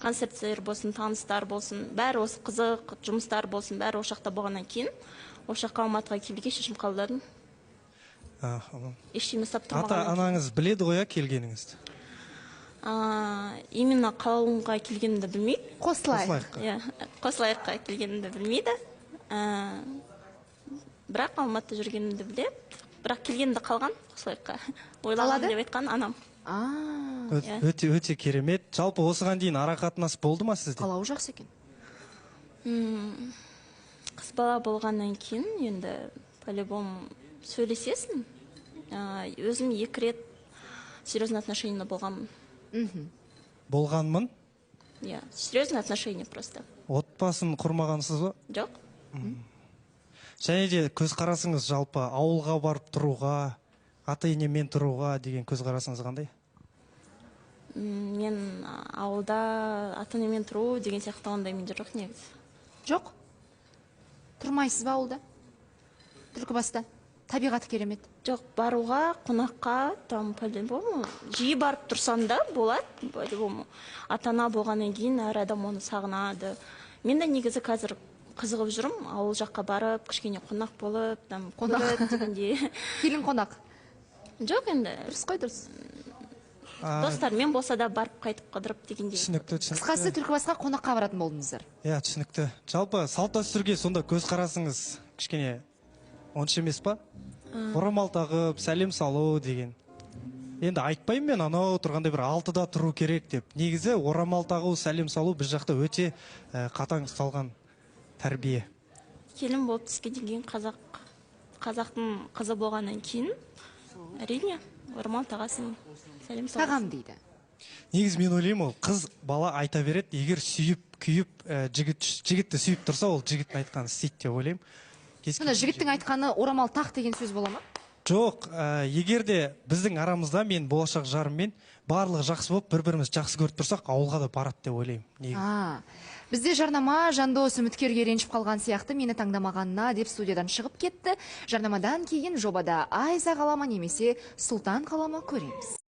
концерттер болсын, таныстар болсын, бәрі осы қызық, жұмыстар болсын, бәрі осы жақта болғаннан кейін, осы жаққа Алматыға келуге шешім қабылдадым. Ештеңе ұстап тұрмағаннан кейін. Ата-анаңыз біледі ғой келгеніңізді? Именно қалауымға келгенімді білмейді. Қосылайыққа келгенімді білмейді. Бірақ Алматыда жүргенімді біледі. Бірақ келгенімді қалған Қосылайыққа. Ойлаған деп айтқан анам. Өте керемет. Жалпы осыған дейін арақатынас болды ма сізде? Қалауы жақсы екен. Қыз бала болғаннан кейін енді по-любому сөйлесесің. Өзім 2 рет серьезный отношениеда болғанмын. Болғанмын? Серьезный отношение просто. Отбасын құрмағансыз ба? Жоқ. Және де көзқарасыңыз жалпы ауылға барып тұруға, ата-енемен тұруға деген көзқарасыңыз қандай? Мен ауылда ата-енемен тұру деген сияқты ондай менде жоқ негізі. Жоқ? Тұрмайсыз ба ауылда? Түлкібаста? Табиғаты керемет. Жоқ, баруға, қонаққа, там по-любому жиі барып тұрсам да болады, по-любому. Ата-ана болғаннан кейін әр адам оны сағынады. Мен де негізі қазір қызығып жүрмін, ауыл жаққа барып, кішкене қонақ болып, там көріп дегенде. Келін қонақ? Жоқ енді. Дұрыс қой, дұрыс. Достармен болса да барып қайтып қыдырып дегенде. Түсінікті. Қысқасы Түлкібасқа қонаққа баратын болдыңыздар. Түсінікті. Жалпы салт дәстүрге сонда көзқарасыңыз кішкене онша емес па? Орамал тағып, сәлем салу деген. Енді айтпаймын мен анау тұрғандай бір 6-да тұру керек деп. Негізі орамал тағу, сәлем салу біз жақта өте қатаң ұсталған тәрбие. Келін болып түскеннен кейін қазақтың қызы болғаннан кейін әрине орамал тағасың, сәлем саласың. Тағам дейді. Негіз мен ойлаймын, ол қыз бала айта береді, егер сүйіп, күйіп, жігітті сүйіп тұрса, ол жігіттің айтқанын істейді деп ойлаймын. Сонда жігіттің айтқаны орамал тақ деген сөз бола ма? Жоқ, егер де біздің арамызда мен болашақ жарыммен барлығы жақсы болып, бір-біріміз жақсы көріп тұрсақ, ауылға да барады деп ойлаймын. Бізде жарнама Жандос үміткерге ренжіп қалған сияқты мені таңдамағанына деп студиядан шығып кетті. Жарнамадан кейін жобада Айза қалама немесе Сұлтан қалама көреміз.